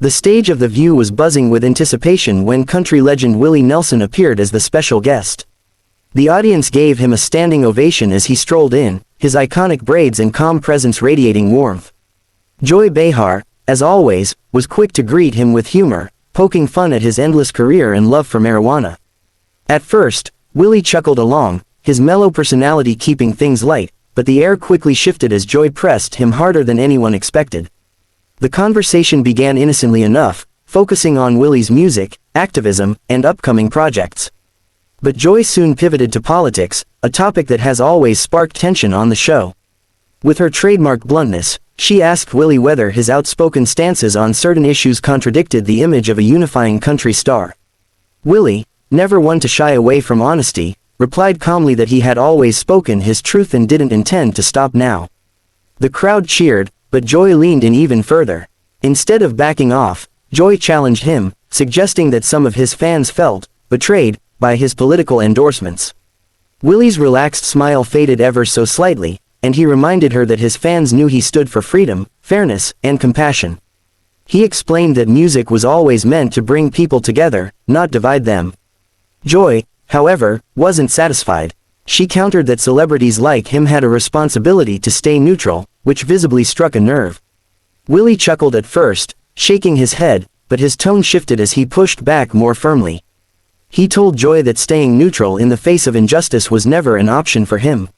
The stage of The View was buzzing with anticipation when country legend Willie Nelson appeared as the special guest. The audience gave him a standing ovation as he strolled in, his iconic braids and calm presence radiating warmth. Joy Behar, as always, was quick to greet him with humor, poking fun at his endless career and love for marijuana. At first, Willie chuckled along, his mellow personality keeping things light, but the air quickly shifted as Joy pressed him harder than anyone expected. The conversation began innocently enough, focusing on Willie's music, activism, and upcoming projects. But Joy soon pivoted to politics, a topic that has always sparked tension on the show. With her trademark bluntness, she asked Willie whether his outspoken stances on certain issues contradicted the image of a unifying country star. Willie, never one to shy away from honesty, replied calmly that he had always spoken his truth and didn't intend to stop now. The crowd cheered, but Joy leaned in even further. Instead of backing off, Joy challenged him, suggesting that some of his fans felt betrayed by his political endorsements. Willie's relaxed smile faded ever so slightly, and he reminded her that his fans knew he stood for freedom, fairness, and compassion. He explained that music was always meant to bring people together, not divide them. Joy, however, wasn't satisfied. She countered that celebrities like him had a responsibility to stay neutral, which visibly struck a nerve. Willie chuckled at first, shaking his head, but his tone shifted as he pushed back more firmly. He told Joy that staying neutral in the face of injustice was never an option for him.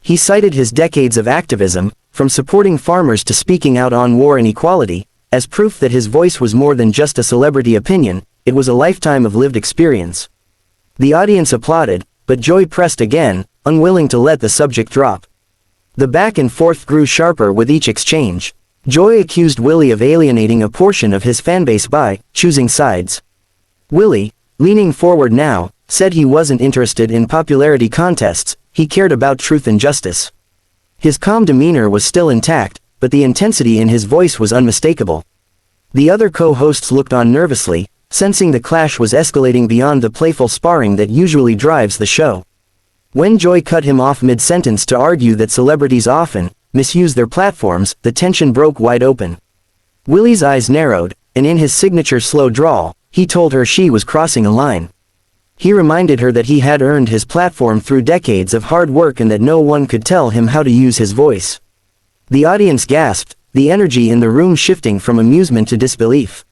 He cited his decades of activism, from supporting farmers to speaking out on war and equality, as proof that his voice was more than just a celebrity opinion, it was a lifetime of lived experience. The audience applauded, but Joy pressed again, unwilling to let the subject drop. The back and forth grew sharper with each exchange. Joy accused Willie of alienating a portion of his fanbase by choosing sides. Willie, leaning forward now, said he wasn't interested in popularity contests, he cared about truth and justice. His calm demeanor was still intact, but the intensity in his voice was unmistakable. The other co-hosts looked on nervously, sensing the clash was escalating beyond the playful sparring that usually drives the show. When Joy cut him off mid-sentence to argue that celebrities often misuse their platforms, the tension broke wide open. Willie's eyes narrowed, and in his signature slow drawl, he told her she was crossing a line. He reminded her that he had earned his platform through decades of hard work and that no one could tell him how to use his voice. The audience gasped, the energy in the room shifting from amusement to disbelief.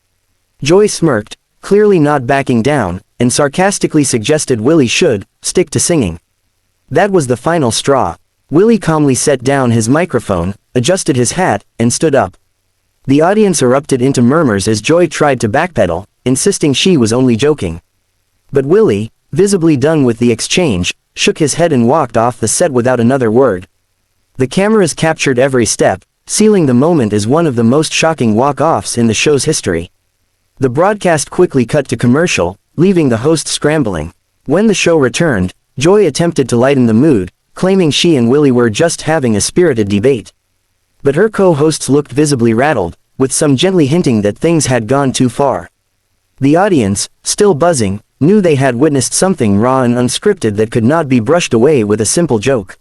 Joy smirked, clearly not backing down, and sarcastically suggested Willie should stick to singing. That was the final straw. Willie calmly set down his microphone, adjusted his hat, and stood up. The audience erupted into murmurs as Joy tried to backpedal, insisting she was only joking. But Willie, visibly done with the exchange, shook his head and walked off the set without another word. The cameras captured every step, sealing the moment as one of the most shocking walk-offs in the show's history. The broadcast quickly cut to commercial, leaving the host scrambling. When the show returned, Joy attempted to lighten the mood, claiming she and Willie were just having a spirited debate. But her co-hosts looked visibly rattled, with some gently hinting that things had gone too far. The audience, still buzzing, knew they had witnessed something raw and unscripted that could not be brushed away with a simple joke.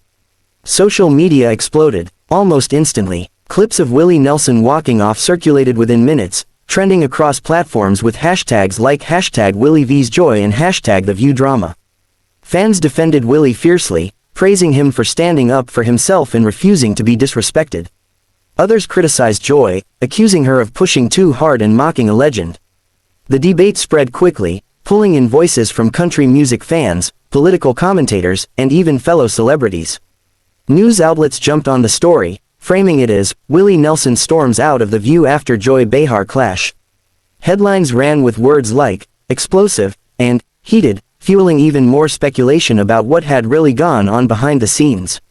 Social media exploded, almost instantly. Clips of Willie Nelson walking off circulated within minutes, trending across platforms with hashtags like #WillieVsJoy and #TheViewDrama. Fans defended Willie fiercely, praising him for standing up for himself and refusing to be disrespected. Others criticized Joy, accusing her of pushing too hard and mocking a legend. The debate spread quickly, pulling in voices from country music fans, political commentators, and even fellow celebrities. News outlets jumped on the story, framing it as Willie Nelson storms out of The View after Joy Behar clash. Headlines ran with words like explosive and heated, fueling even more speculation about what had really gone on behind the scenes.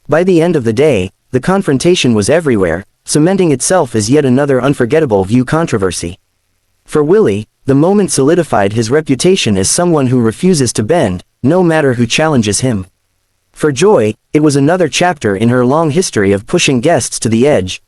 By the end of the day, the confrontation was everywhere, cementing itself as yet another unforgettable View controversy. For Willie, the moment solidified his reputation as someone who refuses to bend, no matter who challenges him. For Joy, it was another chapter in her long history of pushing guests to the edge.